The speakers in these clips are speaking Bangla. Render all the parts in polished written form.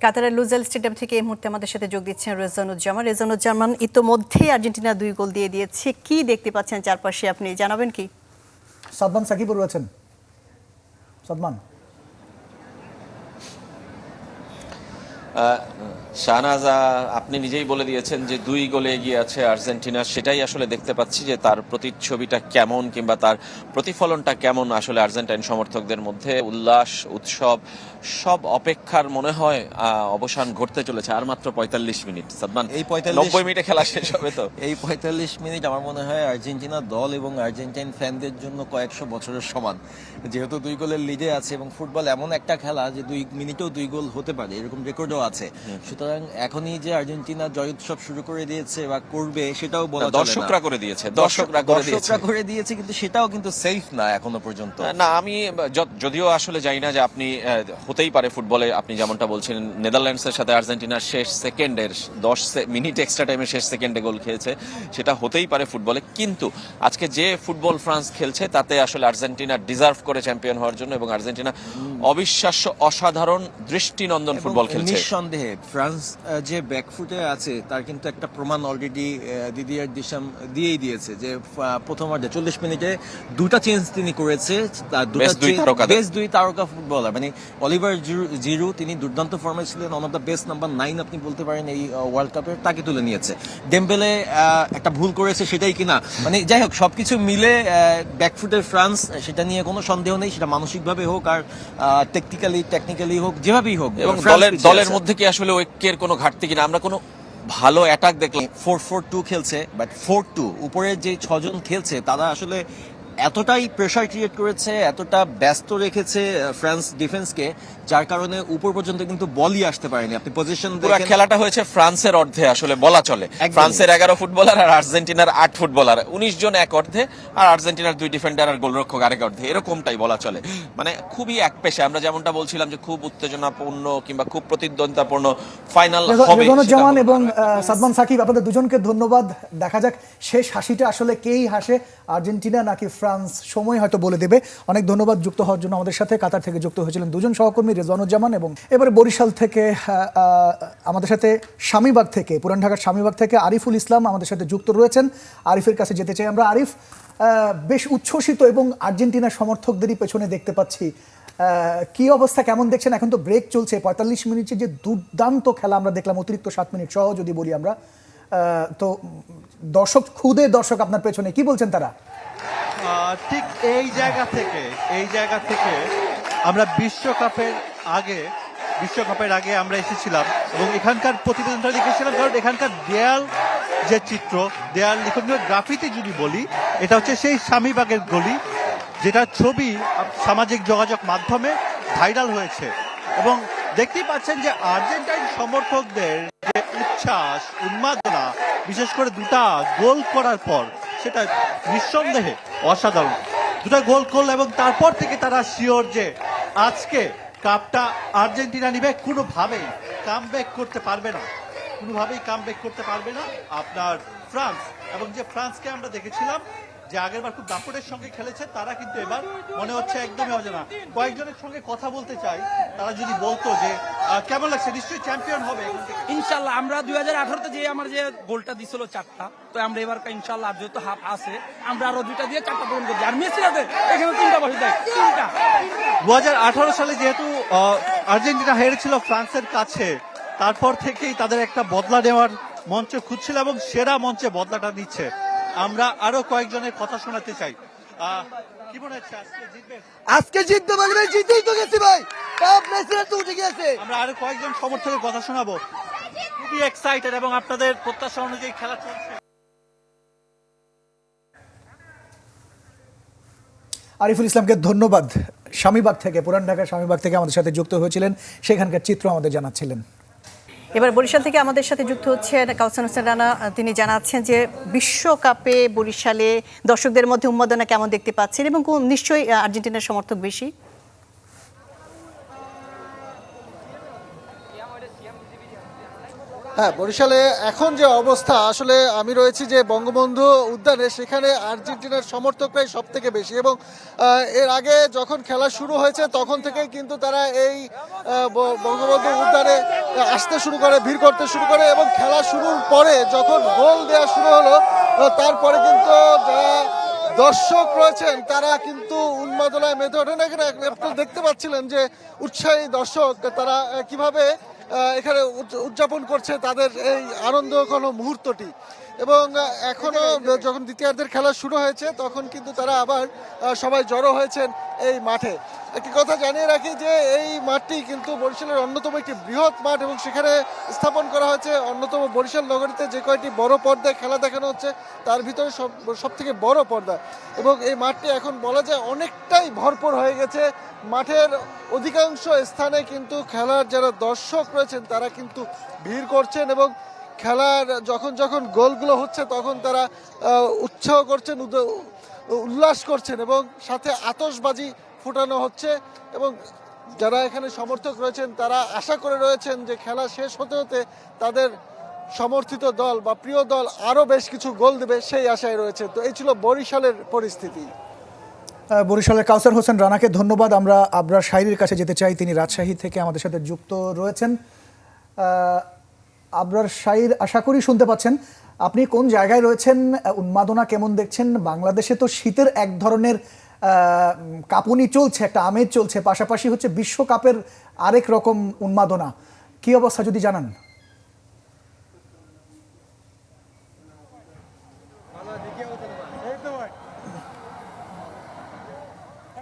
কাতারের লুজাইল স্টেডিয়াম থেকে এই মুহূর্তে আমাদের সাথে যোগ দিচ্ছেন রেজানুজ্জামান। রেজানুজ্জামান, ইতোমধ্যেই আর্জেন্টিনা 2 গোল দিয়ে দিয়েছে, কি দেখতে পাচ্ছেন চারপাশে, আপনি জানাবেন কি? সাদমান সাকিবুর রয়েছেন। সাদমান। শাহনাজা, আপনি নিজেই বলে দিয়েছেন যে 2 গোলে এগিয়ে আছে আর্জেন্টিনা। সেটাই আসলে দেখতে পাচ্ছি যে তার প্রতিচ্ছবিটা কেমন কিংবা তার প্রতিফলনটা কেমন আসলে আর্জেন্টাইন সমর্থকদের মধ্যে। উল্লাস, উৎসব, সব অপেক্ষার মনে হয় অবসান ঘটতে চলেছে। আর মাত্র 45 মিনিট। সাদমান, এই 90 মিনিটে খেলা শেষ হবে তো? এই 45 মিনিট আমার মনে হয় আর্জেন্টিনা দল এবং আর্জেন্টাইন ফ্যানদের জন্য কয়েকশো বছরের সমান। যেহেতু 2 গোলের লিডে আছে এবং ফুটবল এমন একটা খেলা যে 2 মিনিটেও 2 গোল হতে পারে, এরকম রেকর্ডও আছে। সুতরাং এখনই যে আর্জেন্টিনা জয় উৎসব শুরু করে দিয়েছে বা করবে সেটাও বলা চলে না। দর্শকরা করে দিয়েছে, কিন্তু সেটাও কিন্তু সেফ না এখনো পর্যন্ত। না, আমি যদিও আসলে জানি না যে আপনি হতেই পারে ফুটবলে, আপনি যেমনটা বলছেন নেদারল্যান্ডসের সাথে আর্জেন্টিনার শেষ সেকেন্ডের 10 মিনিট এক্সট্রা টাইমে শেষ সেকেন্ডে গোল খেয়েছে, সেটা হতেই পারে ফুটবলে। কিন্তু আজকে যে ফুটবল ফ্রান্স খেলছে তাতে আসলে আর্জেন্টিনা ডিজার্ভ করে চ্যাম্পিয়ন হওয়ার জন্য, এবং আর্জেন্টিনা অবিশ্বাস্য অসাধারণ দৃষ্টিনন্দন ফুটবল খেলছে। নিঃসন্দেহে ফ্রান্স যে ব্যাকফুটে আছে তার কিন্তু একটা প্রমাণ অলরেডি দিদিয়ার দিশাম দিয়েই দিয়েছে যে প্রথমার্ধে 40 মিনিটে 2টা চেঞ্জ তিনি করেছে। বেস্ট 2 তারকা ফুটবলার মানে অলিভার জিরু, তিনি দুর্দান্ত ফর্মে ছিলেন, one of the best number 9 আপনি বলতে পারেন এই ওয়ার্ল্ড কাপের, তাকে তুলে নিয়েছে। ডেম্বেলে একটা ভুল করেছে সেটাই কিনা, মানে যাই হোক সবকিছু মিলে ব্যাকফুটের ফ্রান্স, সেটা নিয়ে কোনো সন্দেহ নেই। সেটা মানসিকভাবে হোক আর টেকনিক্যালি হোক, যেভাবেই হোক। এবং দলের মধ্যে কি আসলে ঐক্যের কোনো ঘাটতি কিনা? আমরা কোনো ভালো অ্যাটাক দেখলাম। 4-4-2 খেলছে, বাট 4-2 উপরে যে 6 জন খেলছে তারা আসলে এতটাই প্রেসার ক্রিয়েট করেছে, এতটা ব্যস্ত রেখেছে ফ্রান্স ডিফেন্সকে, যার কারণে উপর পর্যন্ত কিন্তু বলই আসতে পারেনি। আপনি পজিশন পুরো খেলাটা হয়েছে ফ্রান্সের অর্ধে আসলে বলা চলে। ফ্রান্সের 11 ফুটবলার আর আর্জেন্টিনার 8 ফুটবলার, 19 জন এক অর্ধে, আর আর্জেন্টিনার 2 ডিফেন্ডার আর গোলরক্ষক আরেক অর্ধে, এরকমটাই বলা চলে। মানে খুবই একপেশে। আমরা যেমনটা বলছিলাম যে খুব উত্তেজনাপূর্ণ কিংবা খুব প্রতিদ্বন্দ্বিতাপূর্ণ ফাইনাল হবে। রেজানুজ্জামান এবং সাদমান সাকিব, আপনাদের দুজনকে ধন্যবাদ। দেখা যাক শেষ হাসিটা আসলে কেই হাসে, আর্জেন্টিনা নাকি ফ্রান্স, সময় হয়তো বলে দেবে। অনেক ধন্যবাদ যুক্ত হওয়ার জন্য আমাদের সাথে। কাতার থেকে যুক্ত হয়েছিলেন দুজন সহকর্মী, রেজানুজ্জামান এবং এবারে বরিশাল থেকে আমাদের সাথে স্বামীবাগ থেকে, পুরান ঢাকার স্বামীবাগ থেকে আরিফুল ইসলাম আমাদের সাথে যুক্ত রয়েছেন। আরিফের কাছে যেতে চাই আমরা। আরিফ, বেশ উচ্ছ্বসিত এবং আর্জেন্টিনার সমর্থকদেরই পেছনে দেখতে পাচ্ছি, কি অবস্থা, কেমন দেখছেন? এখন তো ব্রেক চলছে, 45 মিনিটের যে দুর্দান্ত খেলা আমরা দেখলাম, অতিরিক্ত 7 মিনিট সহ যদি বলি আমরা, তো ক্ষুদে দর্শক আপনার পেছনে, কি বলছেন তারা? ঠিক এই জায়গা থেকে আমরা বিশ্বকাপের আগে আমরা এসেছিলাম এবং এখানকার প্রতিবেদনটা দেখেছিলাম। কারণ এখানকার দেয়াল যে চিত্র, দেয়াল লিখনীয় গ্রাফিতি যদি বলি, এটা হচ্ছে সেই স্বামীবাগের গলি, যেটা ছবি সামাজিক যোগাযোগ মাধ্যমে ভাইরাল হয়েছে। এবং দেখতেই পাচ্ছেন যে আর্জেন্টাইন সমর্থকদের যে উচ্ছ্বাস, উন্মাদনা, বিশেষ করে 2টা গোল করার পর, সেটা নিঃসন্দেহে অসাধারণ। 2টা গোল করল এবং তারপর থেকে তারা শিওর যে আজকে কাপটা আর্জেন্টিনা নিবে। কোনোভাবেই কামব্যাক করতে পারবে না আপনার ফ্রান্স। এবং যে ফ্রান্সকে আমরা দেখেছিলাম যে আগেরবার খুব দাপটের সঙ্গে খেলেছে, তারা কিন্তু এবার মনে হচ্ছে একদমই অজানা। কয়েকজনের সঙ্গে কথা বলতে চাই, তারা যদি বলতো যে কেমন লাগছে, নিশ্চয়ই চ্যাম্পিয়ন হবে ইনশাল্লাহ। আমরা 2018-তে যে আমার যে গোলটা দিছিল 4টা, তো আমরা এবার ইনশাল্লাহ যেহেতু হাফ আছে, আমরা আরো 2টা দিয়ে 4টা পূরণ করছি। আর মেসি আছে এখানে 3টা বসে যায়, 3টা। 2018 সালে যেহেতু আর্জেন্টিনা হেরেছিল ফ্রান্সের কাছে, তারপর থেকেই তাদের একটা বদলা নেওয়ার মঞ্চ খুঁজছিল এবং সেরা মঞ্চে বদলাটা নিচ্ছে। আমরা আরো কয়েকজনের কথা শোনাতে চাই। কি মনে হচ্ছে আজকে জিতবে? মানে জিতেই তো গেছি ভাই, কাপ মেসিরা তো উঠে গেছে। আমরা আরো কয়েকজন সমর্থকের কথা শোনাবো। খুবই এক্সাইটেড এবং আপনাদের প্রত্যাশা অনুযায়ী খেলা চলছে। আরিফুল ইসলামকে ধন্যবাদ। স্বামীবাগ থেকে, পুরান ঢাকার স্বামীবাগ থেকে আমাদের সাথে যুক্ত হয়েছিলেন, সেখানকার চিত্র আমাদের জানাচ্ছিলেন। এবার বরিশাল থেকে আমাদের সাথে যুক্ত হচ্ছে কাউসার হোসেন রানা। তিনি জানাচ্ছেন যে বিশ্বকাপে বরিশালে দর্শকদের মধ্যে উন্মাদনা কেমন দেখতে পাচ্ছেন, এবং নিশ্চয়ই আর্জেন্টিনার সমর্থক বেশি। হ্যাঁ, বরিশালে এখন যে অবস্থা, আসলে আমি রয়েছি যে বঙ্গবন্ধু উদ্যানে, সেখানে আর্জেন্টিনার সমর্থকরাই সব থেকে বেশি। এবং এর আগে যখন খেলা শুরু হয়েছে তখন থেকেই কিন্তু তারা এই বঙ্গবন্ধু উদ্যানে আসতে শুরু করে, ভিড় করতে শুরু করে এবং খেলা শুরুর পরে যখন গোল দেওয়া শুরু হলো তারপরে কিন্তু যারা দর্শক রয়েছেন তারা কিন্তু উন্মাদনায় মেতে ওঠেন। এখানে আপনারা দেখতে পাচ্ছিলেন যে উৎসাহী দর্শক তারা কিভাবে এখানে উদযাপন করছে তাদের এই আনন্দঘন মুহূর্তটি। এবং এখনো যখন দ্বিতীয়ার্ধের খেলা শুরু হয়েছে তখন কিন্তু তারা আবার সবাই জড়ো হয়েছেন এই মাঠে। একটি কথা জানিয়ে রাখি যে এই মাঠটি কিন্তু বরিশালের অন্যতম একটি বৃহৎ মাঠ এবং সেখানে স্থাপন করা হয়েছে অন্যতম বরিশাল নগরীতে যে কয়টি বড় পর্দায় খেলা দেখানো হচ্ছে তার ভিতরে সব থেকে বড় পর্দা। এবং এই মাঠটি এখন বলা যায় অনেকটাই ভরপুর হয়ে গেছে। মাঠের অধিকাংশ স্থানে কিন্তু খেলার যারা দর্শক রয়েছেন তারা কিন্তু ভিড় করছেন এবং খেলার যখন গোলগুলো হচ্ছে তখন তারা উৎসাহ করছেন, উল্লাস করছেন এবং সাথে আতশবাজি ফুটানো হচ্ছে। এবং যারা এখানে সমর্থক রয়েছেন তারা আশা করে রয়েছেন যে খেলা শেষ হতে হতে তাদের সমর্থিত দল বা প্রিয় দল আরও বেশ কিছু গোল দেবে সেই আশায় রয়েছে। তো এই ছিল বরিশালের পরিস্থিতি। বরিশালের কাউসার হোসেন রানাকে ধন্যবাদ। আমরা আবরার শাইরির কাছে যেতে চাই, তিনি রাজশাহী থেকে আমাদের সাথে যুক্ত রয়েছেন। আবরার শাইর, আশা করি শুনতে পাচ্ছেন। আপনি কোন জায়গায় রয়েছেন, উন্মাদনা কেমন দেখছেন? বাংলাদেশে তো শীতের এক ধরনের কাঁপুনি চলছে, একটা আমেজ চলছে, পাশাপাশি হচ্ছে বিশ্বকাপের আরেক রকম উন্মাদনা। কি অবস্থা যদি জানান।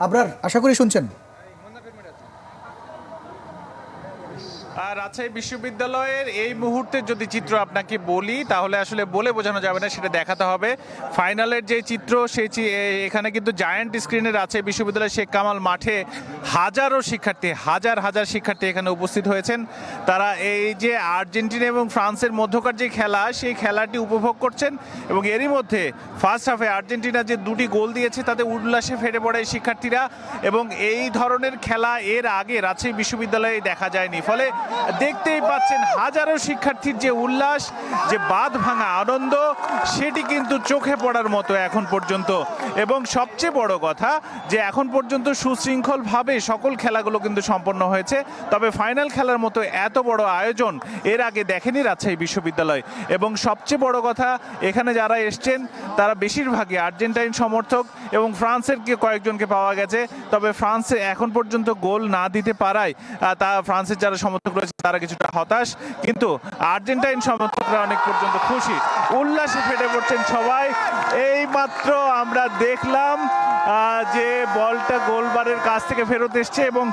আবরার, আশা করি শুনছেন। রাজশাহী বিশ্ববিদ্যালয়ের এই মুহূর্তের যদি চিত্র আপনাকে বলি তাহলে আসলে বলে বোঝানো যাবে না, সেটা দেখাতে হবে। ফাইনালের যে চিত্র এখানে কিন্তু জায়ান্ট স্ক্রিনে রাজশাহী বিশ্ববিদ্যালয়ের শেখ কামাল মাঠে হাজার শিক্ষার্থী এখানে উপস্থিত হয়েছেন। তারা এই যে আর্জেন্টিনা এবং ফ্রান্সের মধ্যকার যে খেলা, সেই খেলাটি উপভোগ করছেন এবং এরই মধ্যে ফার্স্ট হাফে আর্জেন্টিনা যে দুটি গোল দিয়েছে তাতে উল্লাসে ফেটে পড়ে শিক্ষার্থীরা। এবং এই ধরনের খেলা এর আগে রাজশাহী বিশ্ববিদ্যালয়ে দেখা যায়নি, ফলে দেখতেই পাচ্ছেন হাজারো শিক্ষার্থীর যে উল্লাস, যে বাঁধ ভাঙা আনন্দ, সেটি কিন্তু চোখে পড়ার মতো এখন পর্যন্ত। এবং সবচেয়ে বড় কথা যে এখন পর্যন্ত সুশৃঙ্খলভাবে সকল খেলাগুলো কিন্তু সম্পন্ন হয়েছে। তবে ফাইনাল খেলার মতো এত বড় আয়োজন এর আগে দেখেনি রাজশাহী বিশ্ববিদ্যালয়। এবং সবচেয়ে বড় কথা, এখানে যারা এসছেন তারা বেশিরভাগই আর্জেন্টাইন সমর্থক এবং ফ্রান্সের কয়েকজনকে পাওয়া গেছে। তবে ফ্রান্সে এখন পর্যন্ত গোল না দিতে পারায় ফ্রান্সের যারা সমর্থক রয়েছে তারা কিছুটা হতাশ, কিন্তু আর্জেন্টাইন সমর্থকরা অনেক পর্যন্ত খুশি, উল্লাসে ফেটে পড়ছেন সবাই। এই মাত্র আমরা দেখলাম যে বলটা গোলবারের কাছ থেকে ফেরত এসছে এবং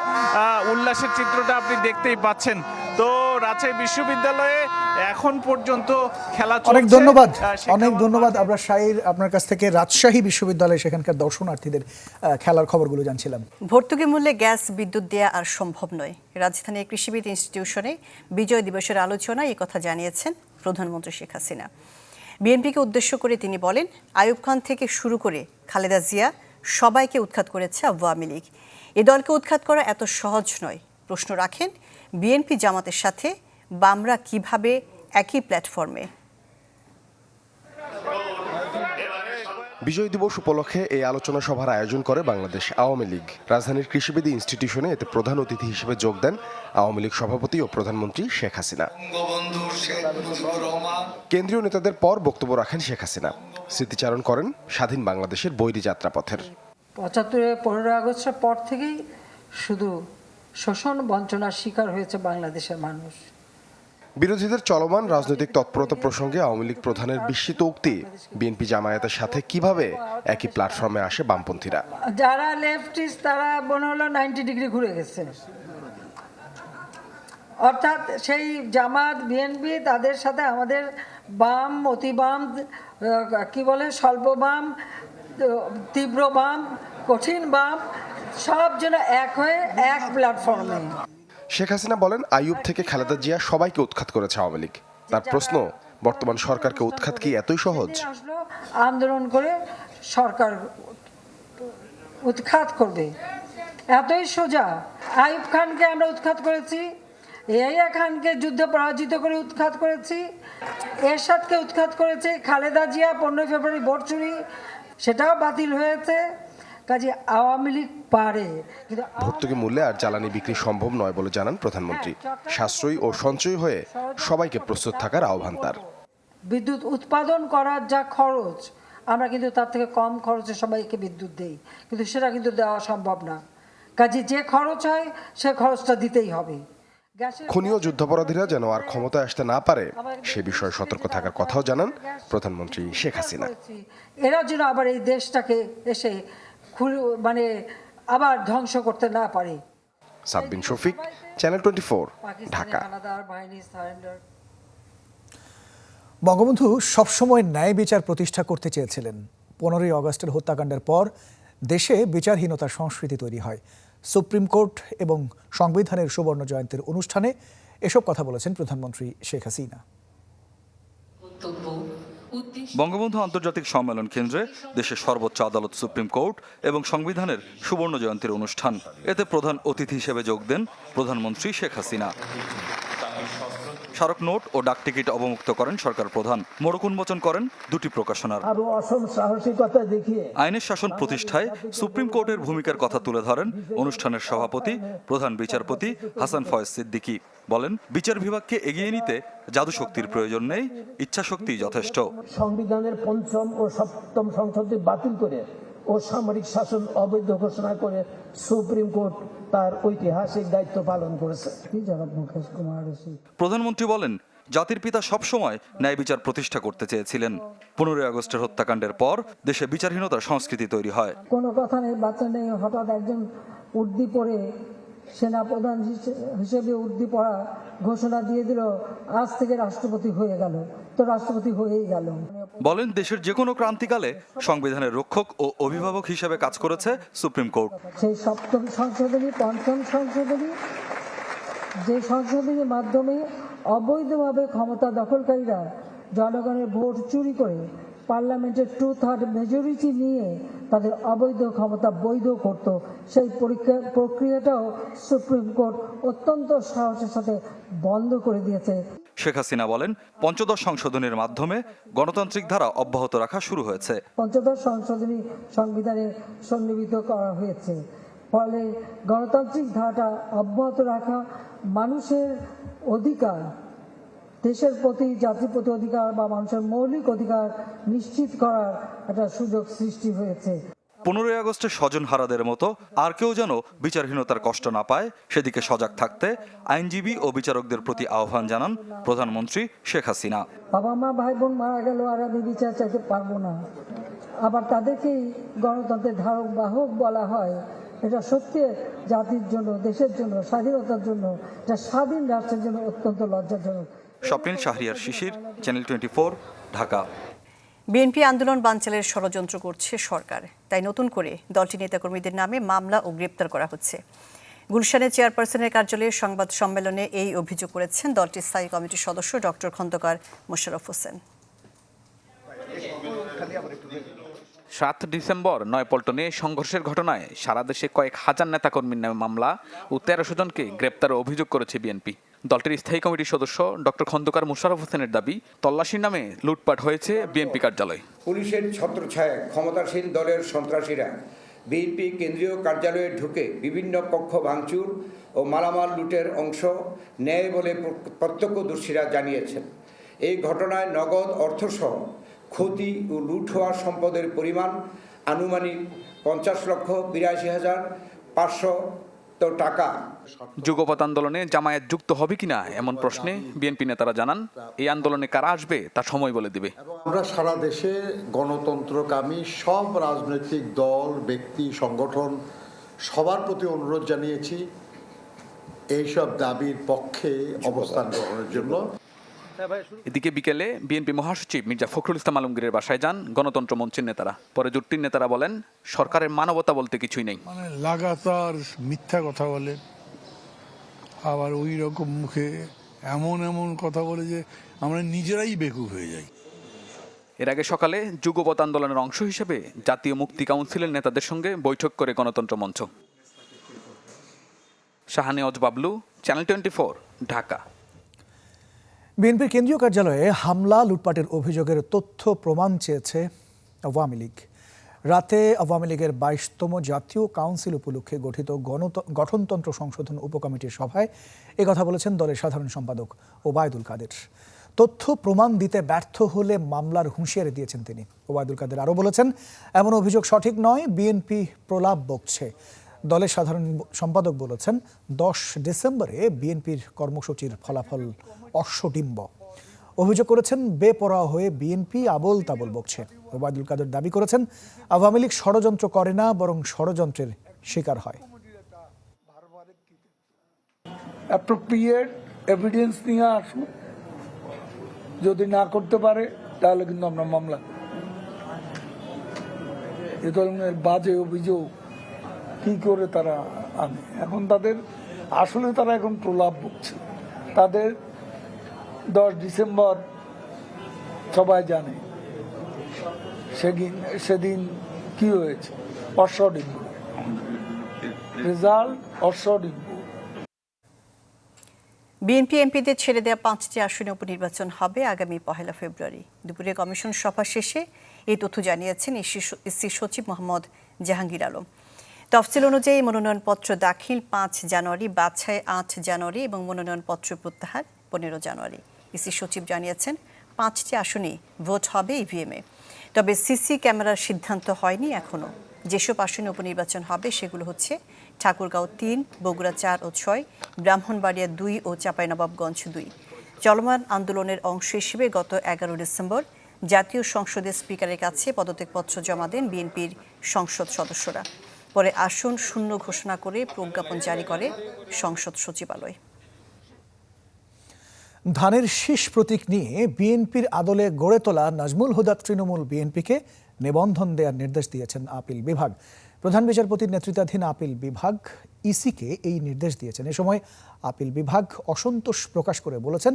উল্লাসের চিত্রটা আপনি দেখতেই পাচ্ছেন। তো রাজশাহী বিশ্ববিদ্যালয়ে এখন পর্যন্ত খেলা চলছে। অনেক ধন্যবাদ আবরার শাইর, আপনার কাছ থেকে রাজশাহী বিশ্ববিদ্যালয়ে সেখানকার দর্শনার্থীদের খেলার খবরগুলো জানছিলাম। ভর্তুকি মূল্যে গ্যাস বিদ্যুৎ দেয়া আর সম্ভব নয়। রাজধানীর কৃষিবিদ ইনস্টিটিউশনে বিজয় দিবসের আলোচনায় এই কথা জানিয়েছেন প্রধানমন্ত্রী শেখ হাসিনা। বিএনপিকে উদ্দেশ্য করে তিনি বলেন, আইয়ুব খান থেকে শুরু করে খালেদা জিয়া সবাইকে উৎখাত করেছে আওয়ামী লীগ। এ দলকে উৎখাত করা এত সহজ নয়। প্রশ্ন রাখেন বিএনপি জামাতের সাথে বামরা কিভাবে একই প্ল্যাটফর্মে। বিজয় দিবস উপলক্ষে এই আলোচনা সভার আয়োজন করে বাংলাদেশ আওয়ামী লীগ। রাজধানীর কৃষিবিদ ইনস্টিটিউশনে এতে প্রধান অতিথি হিসেবে যোগ দেন আওয়ামী লীগ সভাপতি ও প্রধানমন্ত্রী শেখ হাসিনা। কেন্দ্রীয় নেতাদের পর বক্তব্য রাখেন শেখ হাসিনা। স্মৃতিচারণ করেন স্বাধীন বাংলাদেশের বৈরী যাত্রাপথের। ৭৫-১৫ আগস্টের পর থেকেই শুধু শোষণ বঞ্চনার শিকার হয়েছে বাংলাদেশের মানুষ। বিরোধীদের চলমান রাজনৈতিক তৎপরতা প্রসঙ্গে আওয়ামী লীগ প্রধানের বিস্মিত উক্তি, বিএনপি জামায়াতের সাথে কিভাবে একই প্ল্যাটফর্মে আসে বামপন্থীরা। যারা লেফটিস্ট তারা মনে হলো 90 ডিগ্রি ঘুরে গেছে, অর্থাৎ সেই জামাত বিএনপি তাদের সাথে আমাদের বাম, অতি বাম, কি বলে স্বল্প বাম, তীব্র বাম, কঠিন বাম, সব যেন এক হয়ে এক প্ল্যাটফর্মে। শেখ হাসিনা বলেন, আইয়ুব থেকে খালেদা জিয়া সবাইকে উৎখাত করেছে আওয়ামী লীগ। তার প্রশ্ন, বর্তমান সরকারকে উৎখাত কি এতই সহজ? আন্দোলন করে সরকার উৎখাত করবে এতই সোজা? আইয়ুব খানকে আমরা উৎখাত করেছি, ইয়াহিয়া খানকে যুদ্ধে পরাজিত করে উৎখাত করেছি, এরশাদকে উৎখাত করেছি, খালেদা জিয়া 15 ফেব্রুয়ারি ভোট চুরি সেটাও বাতিল হয়েছে, কাজে আওয়ামী লীগ পারে, কিন্তু ভর্তুকি মূল্যে আর জ্বালানি বিক্রি সম্ভব নয় বলে জানান প্রধানমন্ত্রী। সাশ্রয়ী ও সঞ্চয়ী হয়ে সবাইকে প্রস্তুত থাকার আহ্বান তার। বিদ্যুৎ উৎপাদন করার যা খরচ, আমরা কিন্তু তার থেকে কম খরচে সবাইকে বিদ্যুৎ দেই, কিন্তু সেটা কিন্তু দেওয়া সম্ভব না। কাজে যে খরচ হয় সে খরচটা দিতেই হবে। খুনি ও যুদ্ধাপরাধীরা যেন আর ক্ষমতায় আসতে না পারে সে বিষয়ে সতর্ক থাকার কথাও জানান প্রধানমন্ত্রী শেখ হাসিনা। এরা যেন আবার এই দেশটাকে এসে মানে আবার ধ্বংস করতে না পারে। সাব্বিন শফিক, চ্যানেল 24, ঢাকা। বঙ্গবন্ধু সবসময় ন্যায় বিচার প্রতিষ্ঠা করতে চেয়েছিলেন। 15ই আগস্টের হত্যাকাণ্ডের পর দেশে বিচারহীনতার সংস্কৃতি তৈরি হয়। সুপ্রিম কোর্ট এবং সংবিধানের সুবর্ণ জয়ন্তীর অনুষ্ঠানে এসব কথা বলেছেন প্রধানমন্ত্রী শেখ হাসিনা। বঙ্গবন্ধু আন্তর্জাতিক সম্মেলন কেন্দ্রে দেশের সর্বোচ্চ আদালত সুপ্রিম কোর্ট এবং সংবিধানের সুবর্ণ জয়ন্তীর অনুষ্ঠান। এতে প্রধান অতিথি হিসেবে যোগ দেন প্রধানমন্ত্রী শেখ হাসিনা। স্মারক নোট ও ডাক টিকিট অবমুক্ত করেন সরকার প্রধান। মোড়ক উন্মোচন করেন দুটি প্রকাশনার। আইনের শাসন প্রতিষ্ঠায় সুপ্রিম কোর্টের ভূমিকার কথা তুলে ধরেন অনুষ্ঠানের সভাপতি প্রধান বিচারপতি হাসান ফয়েজ সিদ্দিকী। বলেন, বিচার বিভাগকে এগিয়ে নিতে জাদুশক্তির প্রয়োজন নেই, ইচ্ছাশক্তি যথেষ্ট। সংবিধানের ৫ম ও ৭ম সংশোধনী বাতিল করে ও সামরিক শাসন অবৈধ ঘোষণা করে সুপ্রিম কোর্ট তার ঐতিহাসিক দায়িত্ব পালন করেছে। প্রধানমন্ত্রী বলেন, জাতির পিতা সবসময় ন্যায় বিচার প্রতিষ্ঠা করতে চেয়েছিলেন। 15ই আগস্টের হত্যাকাণ্ডের পর দেশে বিচারহীনতার সংস্কৃতি তৈরি হয়। কোনো কথা নেই, বাচ্চা নেই, হঠাৎ একজন উর্দি পড়ে সেনাপ্রধান হিসেবে উর্দি পড়া ঘোষণা দিয়ে দিল, আজ থেকে রাষ্ট্রপতি হয়ে গেল, তো রাষ্ট্রপতি হয়েই গেল। বলেন, দেশের যে কোনো ক্রান্তিকালে সংবিধানের রক্ষক ও অভিভাবক হিসেবে কাজ করেছে সুপ্রিম কোর্ট। সেই ৭ম সংশোধনী, ৫ম সংশোধনী, যে সংশোধনীর মাধ্যমে অবৈধভাবে ক্ষমতা দখলকারীরা জনগণের ভোট চুরি করে পার্লামেন্টের 2/3 মেজরিটি নিয়ে তাদের অবৈধ ক্ষমতা বৈধ করত, সেই প্রক্রিয়াটাও সুপ্রিম কোর্ট অত্যন্ত সাহসের সাথে বন্ধ করে দিয়েছে। শেখ হাসিনা বলেন, পঞ্চদশ সংশোধনীর মাধ্যমে গণতান্ত্রিক ধারা অব্যাহত রাখা শুরু হয়েছে। পঞ্চদশ সংশোধনী সংবিধানে সন্নিবেশিত করা হয়েছে, ফলে গণতান্ত্রিক ধারাটা অব্যাহত রাখা, মানুষের অধিকার, দেশের প্রতি, জাতির প্রতি অধিকার বা মানুষের মৌলিক অধিকার নিশ্চিত করার একটা সুযোগ সৃষ্টি হয়েছে। 15ই আগস্টে স্বজনহারাদের মতো আর কেউ যেন বিচারহীনতার কষ্ট না পায় সেদিকে সজাগ থাকতে আইনজীবী ও বিচারকদের প্রতি আহ্বান জানান প্রধানমন্ত্রী শেখ হাসিনা। বাবা মা ভাই বোন মারা গেল আর আমি বিচার চাইতে পারবো না, আবার তাদেরকেই গণতন্ত্রের ধারক বাহক বলা হয়। এটা সত্যি জাতির জন্য, দেশের জন্য, স্বাধীনতার জন্য, এটা স্বাধীন রাষ্ট্রের জন্য অত্যন্ত লজ্জাজনক। স্বপ্নিল শাহরিয়ার শিশির, চ্যানেল 24, ঢাকা। বিএনপি আন্দোলন বানচালের ষড়যন্ত্র করছে সরকার, তাই নতুন করে দলটির নেতাকর্মীদের নামে মামলা ও গ্রেপ্তার করা হচ্ছে। গুলশানে চেয়ারপারসনের কার্যালয়ে সংবাদ সম্মেলনে এই অভিযোগ করেছেন দলটির স্থায়ী কমিটির সদস্য ডক্টর খন্দকার মোশাররফ হোসেন। 7 ডিসেম্বর নয়াপল্টনে সংঘর্ষের ঘটনায় সারা দেশে কয়েক হাজার নেতাকর্মীর নামে মামলা ও 1300 জনকে গ্রেপ্তারের অভিযোগ করেছে বিএনপি। দলটির স্থায়ী কমিটির সদস্য ডক্টর খন্দকার মোশাররফ হোসেনের দাবি, তল্লাশির নামে লুটপাট হয়েছে বিএনপি কার্যালয়। পুলিশের ছত্রছায়ায় ক্ষমতাসীন দলের সন্ত্রাসীরা বিএনপি কেন্দ্রীয় কার্যালয়ে ঢুকে বিভিন্ন কক্ষ ভাঙচুর ও মালামাল লুটের অংশ নেয় বলে প্রত্যক্ষদর্শীরা জানিয়েছেন। এই ঘটনায় নগদ অর্থসহ ক্ষতি ও লুট হওয়া সম্পদের পরিমাণ আনুমানিক 50,82,500 টাকা। যুগপৎ আন্দোলনে জামায়াত যুক্ত হবে কিনা এমন প্রশ্নে বিএনপি নেতারা জানান, এই আন্দোলনে কারা আসবে তা সময় বলে দিবে। আমরা সারা দেশে গণতন্ত্রকামী সব রাজনৈতিক দল, ব্যক্তি, সংগঠন সবার প্রতি অনুরোধ জানিয়েছি এইসব দাবির পক্ষে অবস্থান গ্রহণের জন্য। এদিকে বিকেলে বিএনপি মহাসচিব মির্জা ফখরুল ইসলাম আলমগীরের বাসায় যান গণতন্ত্র মঞ্চের নেতারা। পরে জোটটির নেতারা বলেন, সরকারের মানবতা বলতে কিছুই নেই। লাগাতার মিথ্যা কথা বলে, আবার ওই রকম মুখে এমন এমন কথা বলে যে আমরা নিজেরাই বেকুব হয়ে যাই। এর আগে সকালে যুগপৎ আন্দোলনের অংশ হিসেবে জাতীয় মুক্তি কাউন্সিলের নেতাদের সঙ্গে বৈঠক করে গণতন্ত্র মঞ্চ। শাহানেওয়াজ বাবলু, চ্যানেল 24, ঢাকা। বিএনপির কেন্দ্রীয় কার্যালয়ে হামলা, লুটপাটের অভিযোগের তথ্য প্রমাণ চেয়েছে আওয়ামী লীগ। রাতে আওয়ামী লীগের 22তম জাতীয় কাউন্সিল উপলক্ষে গঠিত গঠনতন্ত্র সংশোধন উপকমিটির সভায় একথা বলেছেন দলের সাধারণ সম্পাদক ওবায়দুল কাদের। তথ্য প্রমাণ দিতে ব্যর্থ হলে মামলার হুঁশিয়ারি দিয়েছেন তিনি। ওবায়দুল কাদের আরও বলেছেন, এমন অভিযোগ সঠিক নয়, বিএনপি প্রলাপ বকছে। দলের সাধারণ সম্পাদক বলেছেন, 10 ডিসেম্বরে বিএনপির কর্মসূচির ফলাফল অশ্বডিম্ব। অভিযোগ করেছেন, বেপরোয়া হয়ে বিএনপি আবোল তাবোল বকছে। ওবায়দুল কাদের দাবি করেছেন, আওয়ামী লীগ ষড়যন্ত্র করে না, বরং ষড়যন্ত্রের শিকার হয়। অ্যাপ্রোপ্রিয়েট এভিডেন্স নিয়ে আসুন, যদি না করতে পারে তাহলে কিন্তু আমরা মামলা। এ ধরনের বাজে অভিযোগ কি করে তারা আনে? এখন তাদের আসলে তারা এখন প্রলাপ বকছে। তাদের 10 ডিসেম্বর সবাই জানে সেদিন কি হয়েছে, অশ্বডিম্ব রেজাল্ট, অশ্বডিম্ব। বিএনপি এমপিদের ছেড়ে দেওয়া 5টি আসনে উপনির্বাচন হবে আগামী 1 ফেব্রুয়ারি। দুপুরে কমিশন সভা শেষে এই তথ্য জানিয়েছেন ইসি সচিব মোহাম্মদ জাহাঙ্গীর আলম। তফসিল অনুযায়ী মনোনয়নপত্র দাখিল 5 জানুয়ারি, বাছাই 8 জানুয়ারি এবং মনোনয়নপত্র প্রত্যাহার 15 জানুয়ারি। ইসি সচিব জানিয়েছেন, 5টি আসনেই ভোট হবে ইভিএমে। তবে সিসি ক্যামেরার সিদ্ধান্ত হয়নি এখনও। যেসব আসনে উপনির্বাচন হবে সেগুলো হচ্ছে ঠাকুরগাঁও 3, বগুড়া 4 ও 6, ব্রাহ্মণবাড়িয়া 2 ও চাঁপাইনবাবগঞ্জ 2। চলমান আন্দোলনের অংশ হিসেবে গত 11 ডিসেম্বর জাতীয় সংসদের স্পিকারের কাছে পদত্যাগপত্র জমা দেন বিএনপির সংসদ সদস্যরা। পরে আসন শূন্য ঘোষণা করে প্রজ্ঞাপন জারি করে সংসদ সচিবালয়। ধানের শীষ প্রতীক নিয়ে বিএনপির আদলে গড়ে তোলা নাজমুল হুদা তৃণমূল বিএনপিকে নিবন্ধন দেওয়ার নির্দেশ দিয়েছেন আপিল বিভাগ। প্রধান বিচারপতির নেতৃত্বাধীন আপিল বিভাগ ইসিকে এই নির্দেশ দিয়েছেন। এ সময় আপিল বিভাগ অসন্তোষ প্রকাশ করে বলেছেন,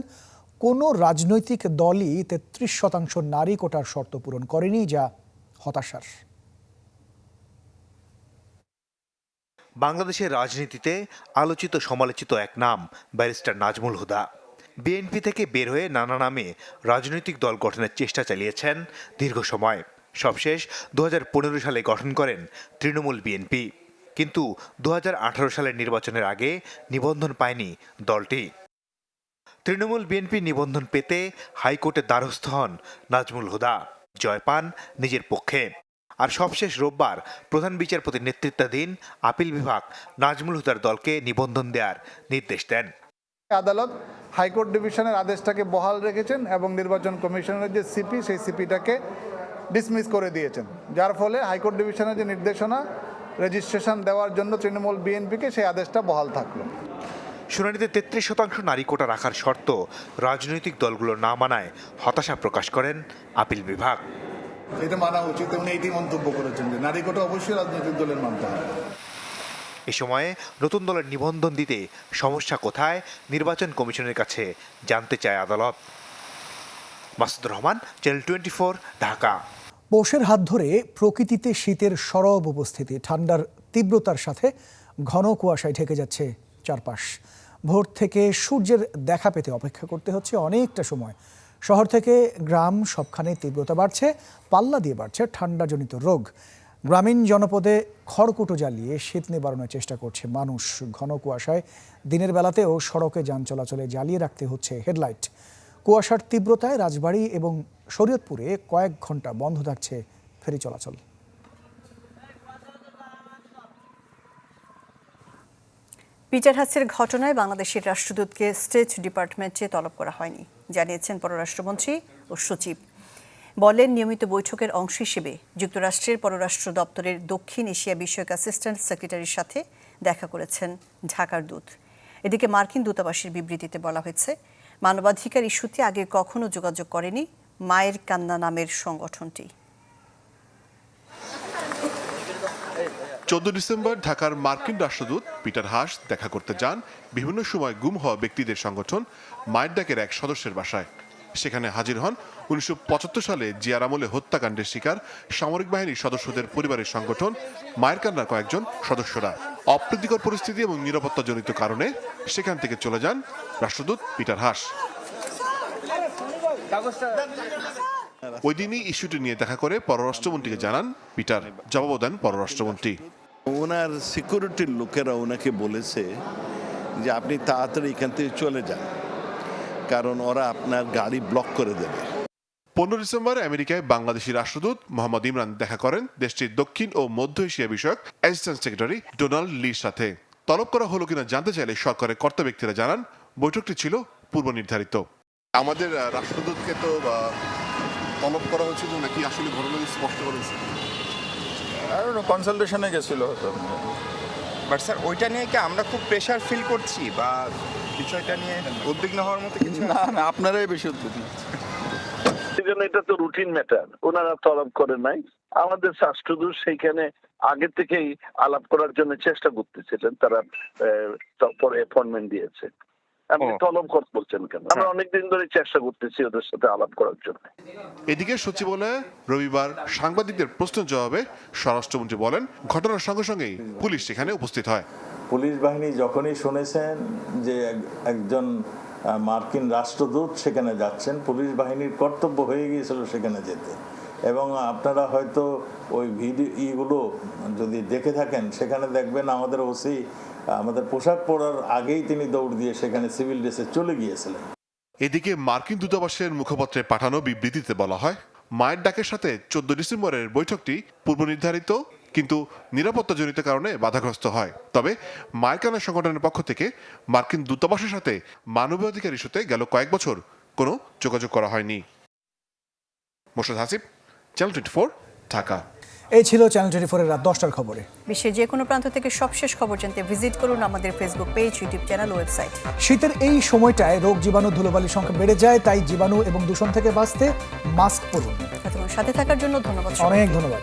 কোনো রাজনৈতিক দলই 33% নারী কোটার শর্ত পূরণ করেনি, যা হতাশার। বাংলাদেশের রাজনীতিতে আলোচিত সমালোচিত এক নাম ব্যারিস্টার নাজমুল হুদা। বিএনপি থেকে বের হয়ে নানা নামে রাজনৈতিক দল গঠনের চেষ্টা চালিয়েছেন দীর্ঘ সময়। সবশেষ 2015 সালে গঠন করেন তৃণমূল বিএনপি। কিন্তু 2018 সালের নির্বাচনের আগে নিবন্ধন পায়নি দলটি। তৃণমূল বিএনপি নিবন্ধন পেতে হাইকোর্টে দ্বারস্থ হন নাজমুল হুদা। জয় পান নিজের পক্ষে। আর সবশেষ রোববার প্রধান বিচারপতির নেতৃত্বাধীন আপিল বিভাগ নাজমুল হুদার দলকে নিবন্ধন দেওয়ার নির্দেশ দেন। আদালত হাইকোর্ট ডিভিশনের আদেশটাকে বহাল রেখেছেন এবং নির্বাচন কমিশনের যে সিপি, সেই সিপিটাকে ডিসমিস করে দিয়েছেন, যার ফলে হাইকোর্ট ডিভিশনের যে নির্দেশনা রেজিস্ট্রেশন দেওয়ার জন্য তৃণমূল বিএনপিকে সেই আদেশটা বহাল থাকলো। শুনানিতে 33% নারী কোটা রাখার শর্ত রাজনৈতিক দলগুলো না মানায় হতাশা প্রকাশ করেন আপিল বিভাগ। এটা মানা উচিত এবং এইটি মন্তব্য করেছেন যে নারী কোটা অবশ্যই রাজনৈতিক দলের মানতে হবে। এ সময়ে নতুন দলের নিবন্ধন দিতে সমস্যা কোথায় নির্বাচন কমিশনের কাছে জানতে চায় আদালত। মাসুদুর রহমান, চ্যানেল 24, ঢাকা। পৌষের হাত ধরে প্রকৃতিতে শীতের সরব উপস্থিতি, ঠান্ডার তীব্রতার সাথে ঘন কুয়াশায় ঢেকে যাচ্ছে চারপাশ। ভোর থেকে সূর্যের দেখা পেতে অপেক্ষা করতে হচ্ছে অনেকটা সময়। শহর থেকে গ্রাম সবখানে তীব্রতা বাড়ছে, পাল্লা দিয়ে বাড়ছে ঠান্ডাজনিত রোগ। গ্রামীণ জনপদে খড়কুটো জ্বালিয়ে শীত নিবারণের চেষ্টা করছে মানুষ। ঘন কুয়াশায় দিনের বেলাতেও সড়কে যান চলাচলে জ্বালিয়ে রাখতে হচ্ছে হেডলাইট। কুয়াশার তীব্রতায় রাজবাড়ী এবং শরীয়তপুরে কয়েক ঘন্টা বন্ধ থাকছে ফেরি চলাচল। পিটার হাসের ঘটনায় বাংলাদেশের রাষ্ট্রদূতকে স্টেট ডিপার্টমেন্টে তলব করা হয়নি, জানিয়েছেন পররাষ্ট্রমন্ত্রী ও সচিব। বলেন, নিয়মিত বৈঠকের অংশ হিসেবে যুক্তরাষ্ট্রের পররাষ্ট্র দপ্তরের দক্ষিণ এশিয়া বিষয়ক অ্যাসিস্ট্যান্ট সেক্রেটারির সাথে দেখা করেছেন ঢাকার দূত। এদিকে মার্কিন দূতাবাসের বিবৃতিতে বলা হয়েছে, মানবাধিকার ইস্যুতে আগে কখনো যোগাযোগ করেনি মায়ের কান্না নামের সংগঠনটি। 14 ডিসেম্বর ঢাকার মার্কিন রাষ্ট্রদূত পিটার হাস দেখা করতে যান বিভিন্ন সময় গুম হওয়া ব্যক্তিদের সংগঠন মায়ের ডাকের এক সদস্যের বাসায়। সেখানে হাজির হন 1975 সালে জিয়ার আমলে হত্যাকাণ্ডের শিকার সামরিক বাহিনীর সদস্যদের পরিবারের সংগঠন মায়ের কান্নার কয়েকজন সদস্যরা। অপ্রীতিকর পরিস্থিতি এবং নিরাপত্তাজনিত কারণে সেখান থেকে চলে যান রাষ্ট্রদূত পিটার হাস। ওই দিনই ইস্যুটি নিয়ে দেখা করে পররাষ্ট্রমন্ত্রীকে জানান পিটার। জবাবও দেন পররাষ্ট্রমন্ত্রী। ওনার সিকিউরিটির লোকেরা ওনাকে বলেছে যে আপনি তাড়াতাড়ি এখান থেকে চলে যান, কারণ ওরা আপনার গাড়ি ব্লক করে দেবে। 15 ডিসেম্বর আমেরিকায় বাংলাদেশি রাষ্ট্রদূত মোহাম্মদ ইমরান দেখা করেন দেশটির দক্ষিণ ও মধ্য এশিয়া বিষয়ক অ্যাসিস্ট্যান্ট সেক্রেটারি ডোনাল্ড লির সাথে। তলব করা হলো কিনা জানতে চাইলে সরকারের কর্তা ব্যক্তিরা জানান বৈঠকটি ছিল পূর্ব নির্ধারিত। আমাদের রাষ্ট্রদূতকে তো তলব করা হয়েছিল নাকি আসলে ঘটনা স্পষ্ট করেছে? কনসালটেশনে গেছিল হয়তো। বাট স্যার ওইটা নিয়ে কি আমরা খুব প্রেশার ফিল করছি বা বিষয়টা নিয়ে উদ্বিগ্ন হওয়ার মতো কিছু? না না, আপনারাই বেশি উদ্বিগ্ন। সেজন্য এটা তো রুটিন ম্যাটার, ওনারা তলব করে নাই। আমাদের রাষ্ট্রদূত সেইখানে আগে থেকেই আলাপ করার জন্য চেষ্টা করতেছিলেন, তারা পরে অ্যাপয়েন্টমেন্ট দিয়েছে। আপনি তলব বলছেন কেন? আমরা অনেকদিন ধরে চেষ্টা করতেছি ওদের সাথে আলাপ করার জন্য। এদিকে সচিবালয়ে রবিবার সাংবাদিকদের প্রশ্নের জবাবে স্বরাষ্ট্রমন্ত্রী বলেন ঘটনার সঙ্গে সঙ্গেই পুলিশ সেখানে উপস্থিত হয়। পুলিশ বাহিনী যখনই শুনেছেন যে একজন মার্কিন রাষ্ট্রদূত সেখানে যাচ্ছেন, পুলিশ বাহিনীর কর্তব্য হয়ে গিয়েছিল সেখানে যেতে। এবং আপনারা হয়তো ওই ভিডিওগুলো যদি দেখে থাকেন, সেখানে দেখবেন আমাদের ওসি আমাদের পোশাক পরার আগেই তিনি দৌড় দিয়ে সেখানে সিভিল ড্রেসে চলে গিয়েছিলেন। এদিকে মার্কিন দূতাবাসের মুখপত্রে পাঠানো বিবৃতিতে বলা হয় মায়ের ডাকের সাথে 14 ডিসেম্বরের বৈঠকটি পূর্ব নির্ধারিত কিন্তু নিরাপত্তাজনিত কারণে বাধাগ্রস্ত হয়। তবে মায়ের কানা সংগঠনের পক্ষ থেকে মার্কিন দূতাবাসের সাথে মানবাধিকার ইস্যুতে গেল কয়েক বছর কোনো যোগাযোগ করা হয়নি। মোর্শেদ হাসিব, চ্যানেল 24, ঢাকা। এই ছিল চ্যানেল 24 এর রাত 10টার খবরে। বিশ্বের যে কোনো প্রান্ত থেকে সবশেষ খবর জানতে ভিজিট করুন আমাদের Facebook page, YouTube channel, website. শীতের এই সময়টায় রোগ জীবাণু ধুলোবালির সংখ্যা বেড়ে যায়, তাই জীবাণু এবং দূষণ থেকে বাঁচতে মাস্ক পরুন। সাথে থাকার জন্য ধন্যবাদ। অনেক ধন্যবাদ।